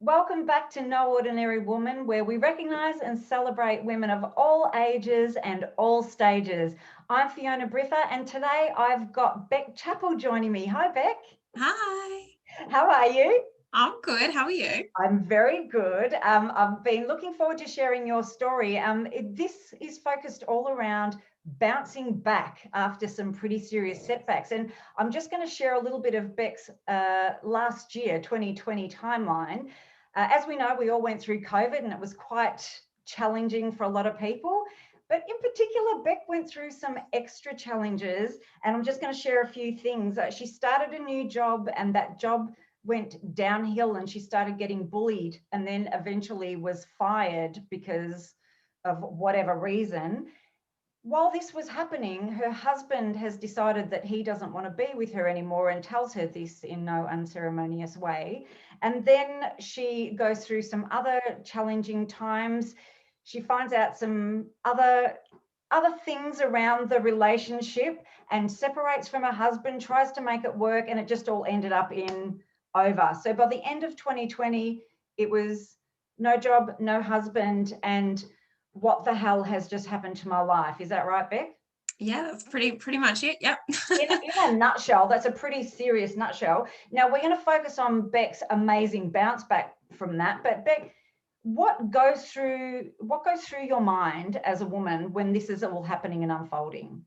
Welcome back to No Ordinary Woman, where we recognise and celebrate women of all ages and all stages. I'm Fiona Briffa, and today I've got Bec Chappell joining me. Hi, Bec. Hi, How are you? I'm good. How are you? I'm very good. I've been looking forward to sharing your story. This is focused all around bouncing back after some pretty serious setbacks. And I'm just going to share a little bit of Bec's last year, 2020 timeline. As we know, we all went through COVID and it was quite challenging for a lot of people. But in particular, Bec went through some extra challenges. And I'm just going to share a few things. She started a new job, and that job went downhill and she started getting bullied and then eventually was fired because of whatever reason. While this was happening, her husband has decided that he doesn't want to be with her anymore and tells her this in no unceremonious way. And then she goes through some other challenging times. She finds out some other things around the relationship and separates from her husband, tries to make it work, and it just all ended up in over. So by the end of 2020, it was no job, no husband, and what the hell has just happened to my life? Is that right, Bec? Yeah, that's pretty much it. Yep. In a nutshell, that's a pretty serious nutshell. Now we're going to focus on Bec's amazing bounce back from that. But Bec, what goes through your mind as a woman when this is all happening and unfolding?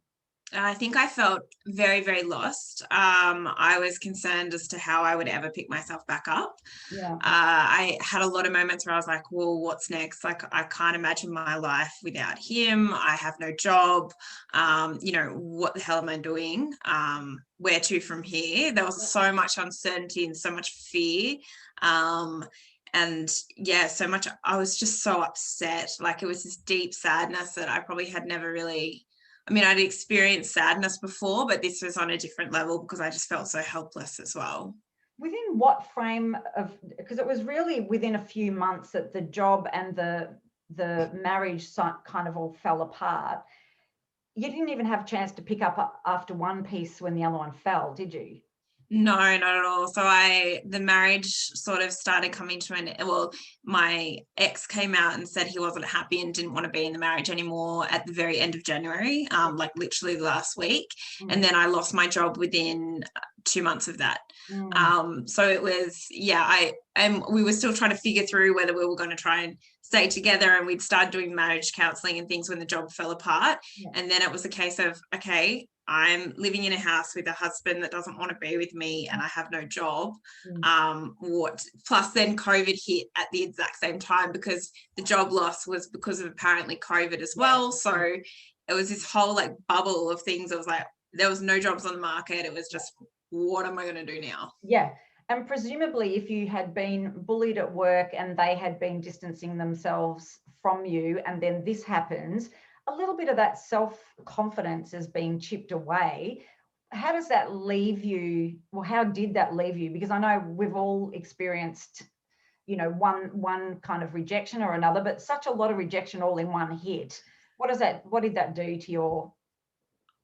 I think I felt very, very lost. I was concerned as to how I would ever pick myself back up. Yeah. I had a lot of moments where I was like, well, what's next? Like, I can't imagine my life without him. I have no job. What the hell am I doing? Where to from here? There was so much uncertainty and so much fear. And yeah, so much, I was just so upset. Like, it was this deep sadness that I probably had never really, I'd experienced sadness before, but this was on a different level because I just felt so helpless as well. Within what frame of, because it was really within a few months that the job and the marriage kind of all fell apart. You didn't even have a chance to pick up after one piece when the other one fell, did you? No, not at all. So the marriage sort of started coming to an, well, my ex came out and said he wasn't happy and didn't want to be in the marriage anymore at the very end of January, like literally last week. And then I lost my job within 2 months of that. So it was, yeah, we were still trying to figure through whether we were going to try and stay together, and we'd started doing marriage counseling and things when the job fell apart. Yeah. And then it was a case of, okay, I'm living in a house with a husband that doesn't want to be with me and I have no job. Plus then COVID hit at the exact same time because the job loss was because of apparently COVID as well. So it was this whole like bubble of things. It was like, there was no jobs on the market. It was just, what am I going to do now? Yeah. And presumably, if you had been bullied at work and they had been distancing themselves from you, and then this happens, a little bit of that self-confidence is being chipped away. How does that leave you? Well, how did that leave you? Because I know we've all experienced, one kind of rejection or another, but such a lot of rejection all in one hit. What did that do to your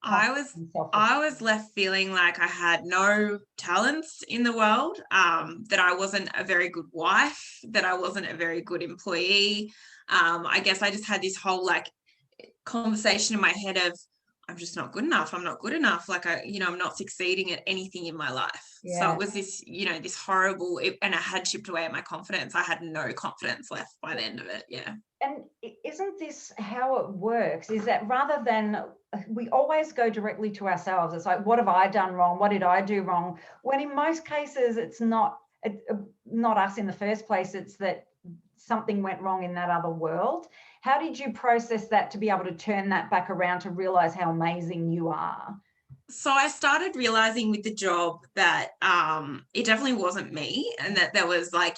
I confidence was and self-esteem? I was left feeling like I had no talents in the world, that I wasn't a very good wife, that I wasn't a very good employee. I guess I just had this whole like conversation in my head of, I'm just not good enough. I'm not good enough. Like I'm not succeeding at anything in my life. So Yeah. it was this, this horrible, and I had chipped away at my confidence. I had no confidence left by the end of it. Yeah. And isn't this how it works? Is that rather than we always go directly to ourselves, it's like, what have I done wrong? What did I do wrong? When in most cases, it's not us in the first place. It's that something went wrong in that other world. How did you process that to be able to turn that back around to realize how amazing you are? So I started realizing with the job that it definitely wasn't me, and that there was like,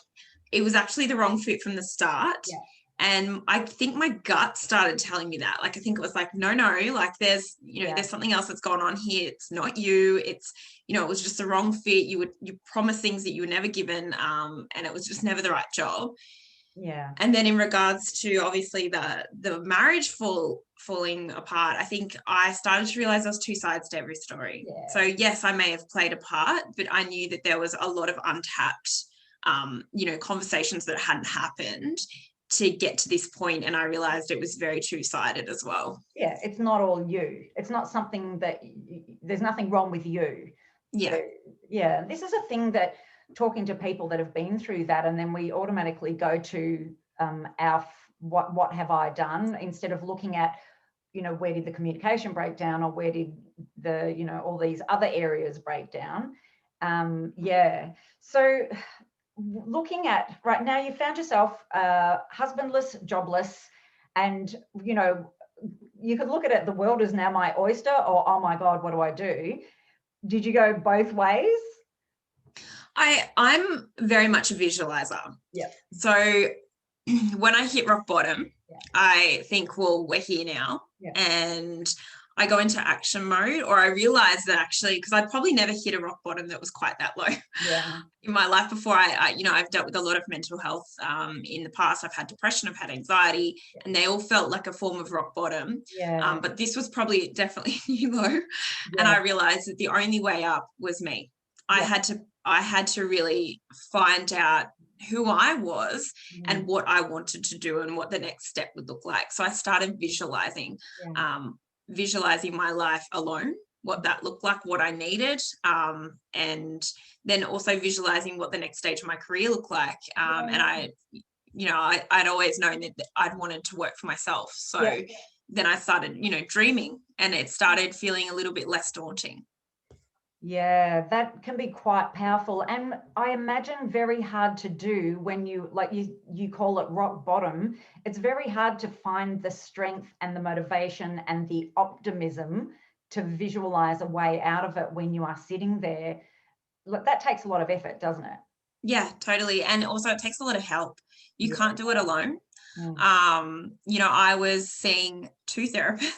it was actually the wrong fit from the start. Yeah. And I think my gut started telling me that. Like, I think it was like, no, like there's something else that's gone on here. It's not you. It's, it was just the wrong fit. You promised things that you were never given, and it was just never the right job. Yeah. And then in regards to obviously the marriage falling apart, I think I started to realize there's two sides to every story. Yeah. So yes, I may have played a part, but I knew that there was a lot of untapped conversations that hadn't happened to get to this point. And I realized it was very two-sided as well. Yeah, it's not all you. It's not something that there's nothing wrong with you. Yeah. Yeah, this is a thing that talking to people that have been through that, and then we automatically go to what have I done, instead of looking at, where did the communication break down, or where did the, all these other areas break down. Yeah. So looking at right now, you found yourself husbandless, jobless, and, you could look at it, the world is now my oyster, or, oh my God, what do I do? Did you go both ways? I'm very much a visualizer. Yeah. So when I hit rock bottom, yeah. I think, well, we're here now. Yeah. And I go into action mode, or I realize that actually, because I'd probably never hit a rock bottom that was quite that low in my life before. I've dealt with a lot of mental health in the past. I've had depression, I've had anxiety, and they all felt like a form of rock bottom. But this was probably definitely low. And I realized that the only way up was me. I had to really find out who I was and what I wanted to do and what the next step would look like. So I started visualizing my life alone, what that looked like, what I needed, and then also visualizing what the next stage of my career looked like. And I'd always known that I'd wanted to work for myself. So then I started, dreaming, and it started feeling a little bit less daunting. Yeah, that can be quite powerful, and I imagine very hard to do when you call it rock bottom. It's very hard to find the strength and the motivation and the optimism to visualize a way out of it when you are sitting there. Look, that takes a lot of effort, doesn't it? Yeah, totally. And also it takes a lot of help. You can't do it alone. I was seeing 2 therapists.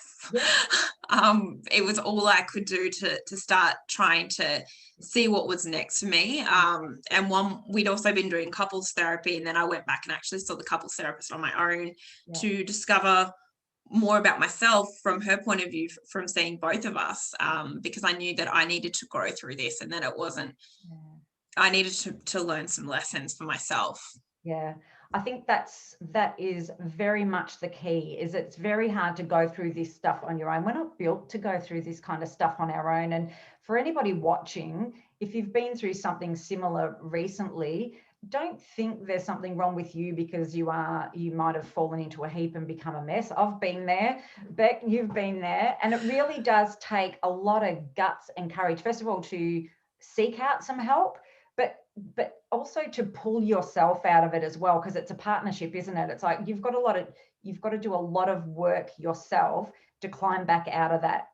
It was all I could do to start trying to see what was next for me. And we'd also been doing couples therapy, and then I went back and actually saw the couples therapist on my own to discover more about myself from her point of view, from seeing both of us, because I knew that I needed to grow through this, and that it wasn't, I needed to learn some lessons for myself. Yeah, I think that is very much the key. Is it's very hard to go through this stuff on your own. We're not built to go through this kind of stuff on our own. And for anybody watching, if you've been through something similar recently, don't think there's something wrong with you because you might have fallen into a heap and become a mess. I've been there. Bec, you've been there. And it really does take a lot of guts and courage, first of all, to seek out some help, but also to pull yourself out of it as well, because it's a partnership, isn't it? It's like you've got to do a lot of work yourself to climb back out of that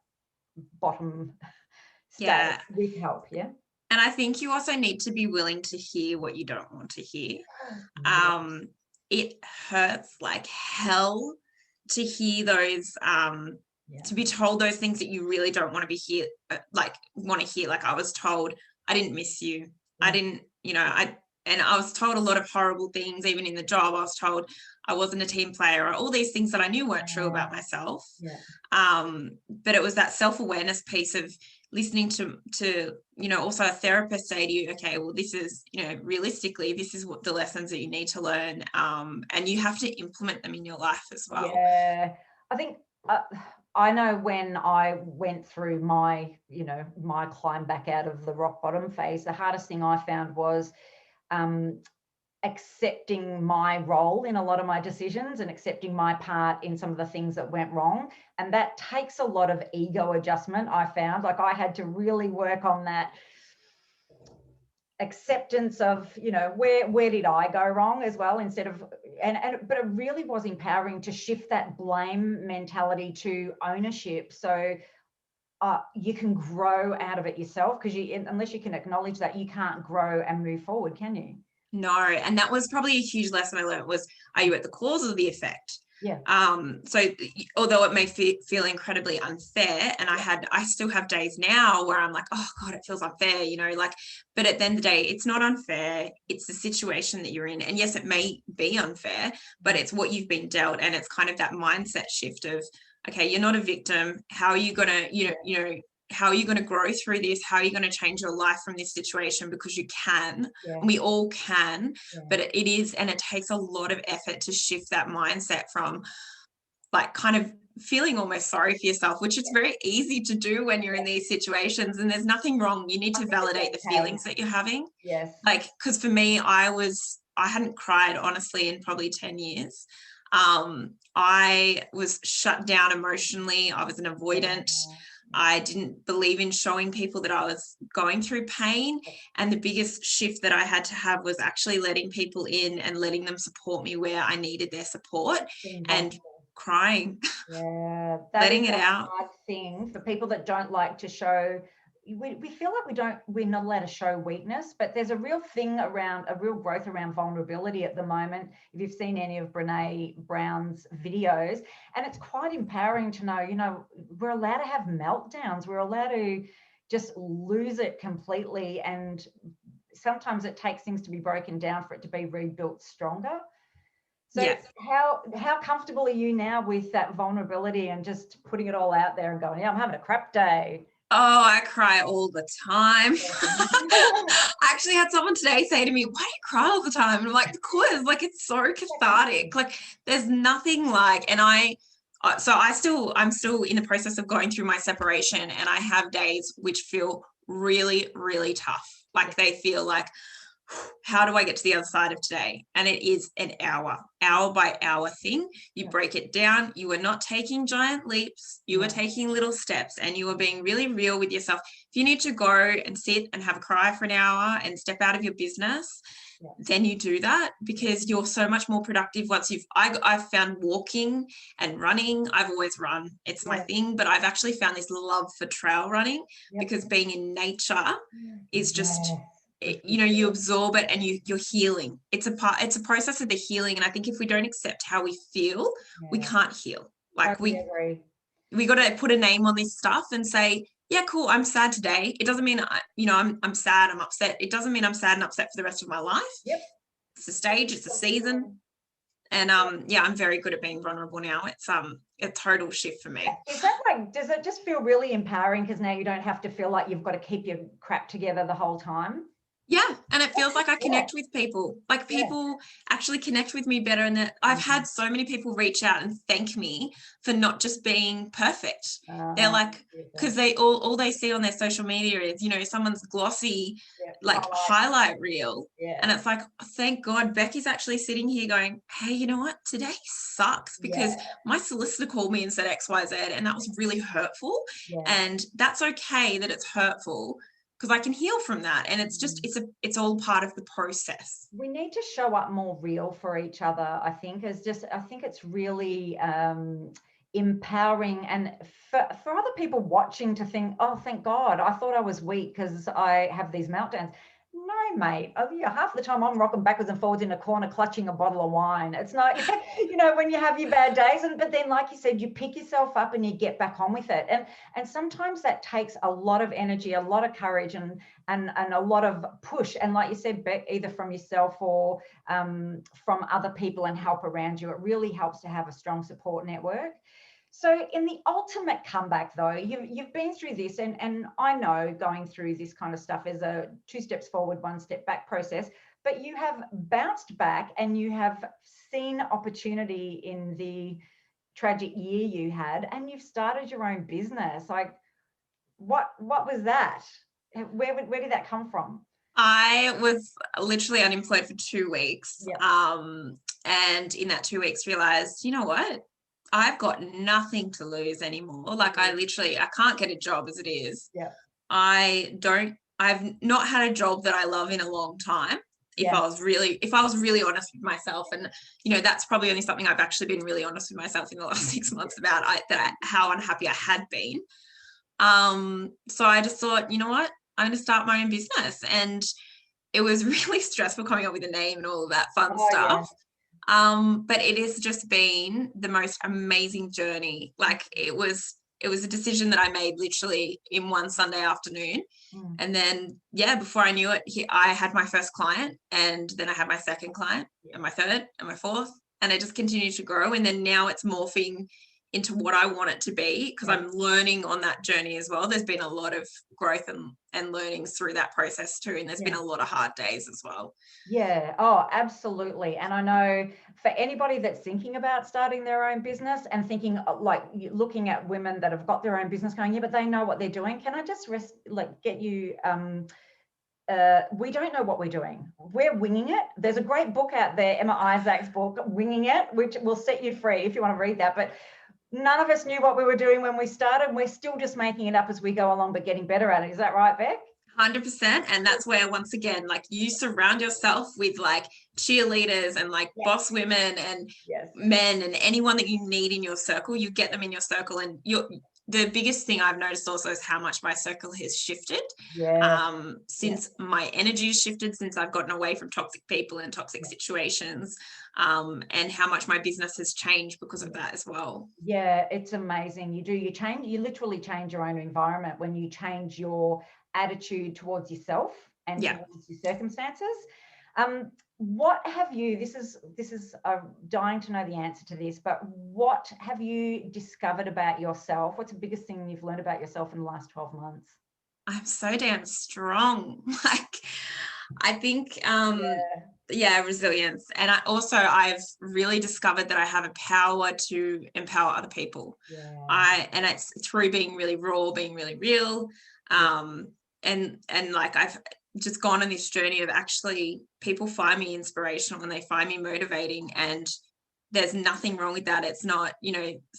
bottom state with help. Yeah. And I think you also need to be willing to hear what you don't want to hear. It hurts like hell to hear those to be told those things that you really don't want to be here, like I was told I didn't miss you. I didn't, and I was told a lot of horrible things. Even in the job, I was told I wasn't a team player, or all these things that I knew weren't true about myself. But it was that self-awareness piece of listening to also a therapist say to you, okay, well, this is, realistically, this is what the lessons that you need to learn. And you have to implement them in your life as well. Yeah, I think I know when I went through my climb back out of the rock bottom phase, the hardest thing I found was accepting my role in a lot of my decisions and accepting my part in some of the things that went wrong. And that takes a lot of ego adjustment. I found like I had to really work on that acceptance of, where did I go wrong as well, instead of, but it really was empowering to shift that blame mentality to ownership. So you can grow out of it yourself, because unless you can acknowledge that, you can't grow and move forward, can you? No. And that was probably a huge lesson I learned was, are you at the cause or the effect? Yeah. So although it may feel incredibly unfair, and I still have days now where I'm like, oh God, it feels unfair, but at the end of the day, it's not unfair. It's the situation that you're in. And yes, it may be unfair, but it's what you've been dealt. And it's kind of that mindset shift of, okay, you're not a victim. How are you going to, how are you going to grow through this? How are you going to change your life from this situation? Because you can, Yeah. and we all can, Yeah. but it is, and it takes a lot of effort to shift that mindset from like kind of feeling almost sorry for yourself, which it's very easy to do when you're in these situations, and there's nothing wrong. You need to validate the feelings that you're having. Yes. Like, because for me, I hadn't cried honestly in probably 10 years. I was shut down emotionally. I was an avoidant. I didn't believe in showing people that I was going through pain. And the biggest shift that I had to have was actually letting people in and letting them support me where I needed their support, and crying. Yeah, that letting is it a out. hard thing for people that don't like to show. We feel like we're not allowed to show weakness, but there's a real growth around vulnerability at the moment. If you've seen any of Brene Brown's videos, and it's quite empowering to know, we're allowed to have meltdowns. We're allowed to just lose it completely. And sometimes it takes things to be broken down for it to be rebuilt stronger. So Yeah. how comfortable are you now with that vulnerability and just putting it all out there and going, yeah, I'm having a crap day? Oh, I cry all the time. I actually had someone today say to me, why do you cry all the time? And I'm like, because like it's so cathartic. Like there's nothing like, and I'm still in the process of going through my separation, and I have days which feel really, really tough. Like they feel like, how do I get to the other side of today? And it is an hour by hour thing. You break it down. You are not taking giant leaps. You are taking little steps, and you are being really real with yourself. If you need to go and sit and have a cry for an hour and step out of your business, then you do that, because you're so much more productive once I've found walking and running. I've always run. It's my thing, but I've actually found this love for trail running, because being in nature is just, you absorb it and you're healing. It's a process of the healing. And I think if we don't accept how we feel, we can't heal. Like we got to put a name on this stuff and say, yeah, cool, I'm sad today. It doesn't mean I'm sad, I'm upset. It doesn't mean I'm sad and upset for the rest of my life. It's a stage, it's a season. And I'm very good at being vulnerable now. It's a total shift for me. Is that does it just feel really empowering, because now you don't have to feel like you've got to keep your crap together the whole time? Yeah, and it feels like I connect with people. Like people actually connect with me better, and that I've had so many people reach out and thank me for not just being perfect. They're like, because they all they see on their social media is someone's glossy like highlight reel, and it's like, thank God Becky's actually sitting here going, hey, you know what, today sucks because my solicitor called me and said XYZ, and that was really hurtful, and that's okay that it's hurtful, because I can heal from that. And it's just, it's all part of the process. We need to show up more real for each other, I think. I think it's really empowering, and for other people watching to think, oh, thank God, I thought I was weak because I have these meltdowns. No, mate. Half the time I'm rocking backwards and forwards in a corner clutching a bottle of wine. It's not, when you have your bad days, but then, like you said, you pick yourself up and you get back on with it. And sometimes that takes a lot of energy, a lot of courage, and a lot of push. And like you said, Bec, either from yourself or from other people and help around you. It really helps to have a strong support network. So in the ultimate comeback, though, you've been through this, and I know going through this kind of stuff is a 2 steps forward, 1 step back process, but you have bounced back and you have seen opportunity in the tragic year you had, and you've started your own business. Like, what was that? Where did that come from? I was literally unemployed for 2 weeks. And in that 2 weeks realized, you know what? I've got nothing to lose anymore. Like I can't get a job as it is. I've not had a job that I love in a long time. If I was really honest with myself, and that's probably only something I've actually been really honest with myself in the last 6 months about how unhappy I had been. So I just thought, you know what, I'm going to start my own business. And it was really stressful coming up with a name and all of that fun stuff. But it has just been the most amazing journey. Like it was a decision that I made literally in one Sunday afternoon. And then, before I knew it, I had my first client, and then I had my second client and my third and my fourth, and it just continued to grow. And then now it's morphing into what I want it to be, because I'm learning on that journey as well. There's been a lot of growth and learnings through that process too. And there's been a lot of hard days as well. Yeah. Oh, absolutely. And I know for anybody that's thinking about starting their own business and thinking like looking at women that have got their own business going, yeah, but they know what they're doing. Can I just get you, we don't know what we're doing. We're winging it. There's a great book out there, Emma Isaac's book, Winging It, which will set you free if you want to read that. But none of us knew what we were doing when we started. We're still just making it up as we go along, but getting better at it. Is that right, Bec? 100%. And that's where, once again, like, you surround yourself with like cheerleaders and like boss women and men and anyone that you need in your circle. You get them in your circle, and the biggest thing I've noticed also is how much my circle has shifted. Since my energy has shifted, since I've gotten away from toxic people and toxic situations, and how much my business has changed because of that as well. Yeah, it's amazing. You literally change your own environment when you change your attitude towards yourself and towards your circumstances. What have you, this is dying to know the answer to this, but what have you discovered about yourself? What's the biggest thing you've learned about yourself in the last 12 months? I'm so damn strong. Like, I think, resilience. And I've really discovered that I have a power to empower other people. And it's through being really raw, being really real. And like, I've just gone on this journey of actually, people find me inspirational and they find me motivating, and there's nothing wrong with that. It's not,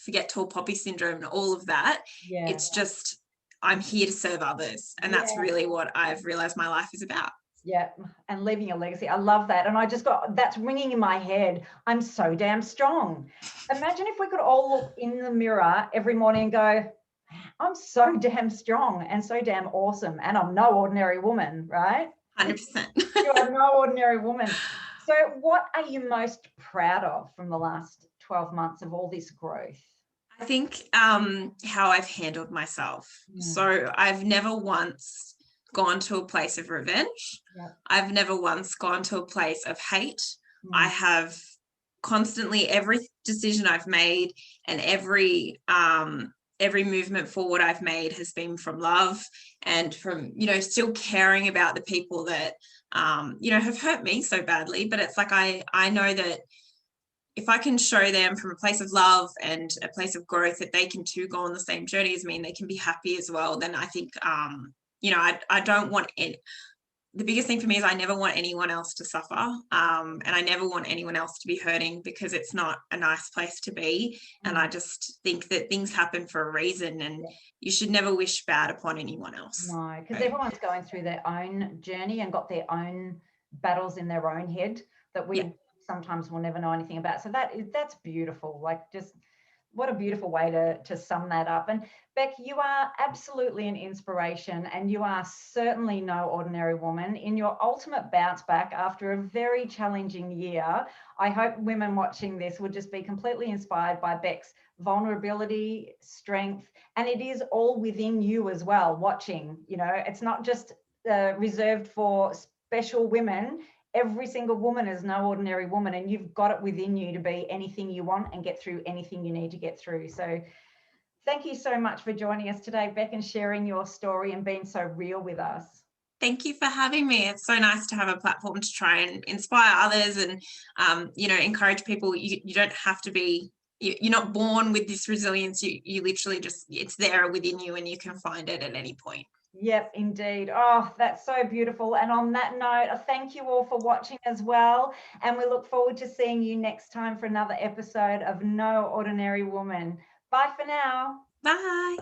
forget tall poppy syndrome and all of that. It's just, I'm here to serve others. And that's really what I've realized my life is about. Yeah, and leaving a legacy. I love that. And I just that's ringing in my head. I'm so damn strong. Imagine if we could all look in the mirror every morning and go, I'm so damn strong and so damn awesome. And I'm no ordinary woman, right? 100%. You are no ordinary woman. So what are you most proud of from the last 12 months of all this growth? I think how I've handled myself. So I've never once gone to a place of revenge. I've never once gone to a place of hate. I have constantly, every decision I've made and every movement forward I've made has been from love and from, still caring about the people that, have hurt me so badly. But it's like, I know that if I can show them from a place of love and a place of growth that they can too go on the same journey as me and they can be happy as well, then I think, I don't want it. The biggest thing for me is I never want anyone else to suffer. And I never want anyone else to be hurting, because it's not a nice place to be. And I just think that things happen for a reason, and you should never wish bad upon anyone else. No, because everyone's going through their own journey and got their own battles in their own head that we sometimes will never know anything about. So that's beautiful. Like, just what a beautiful way to sum that up. And Bec, you are absolutely an inspiration, and you are certainly no ordinary woman. In your ultimate bounce back after a very challenging year, I hope women watching this will just be completely inspired by Bec's vulnerability, strength, and it is all within you as well. Watching, it's not just reserved for special women. Every single woman is no ordinary woman, and you've got it within you to be anything you want and get through anything you need to get through. So thank you so much for joining us today, Bec, and sharing your story and being so real with us. Thank you for having me. It's so nice to have a platform to try and inspire others and, encourage people. You don't have to be, you're not born with this resilience. You literally just, it's there within you, and you can find it at any point. Yep, indeed. Oh, that's so beautiful. And on that note, thank you all for watching as well. And we look forward to seeing you next time for another episode of No Ordinary Woman. Bye for now. Bye.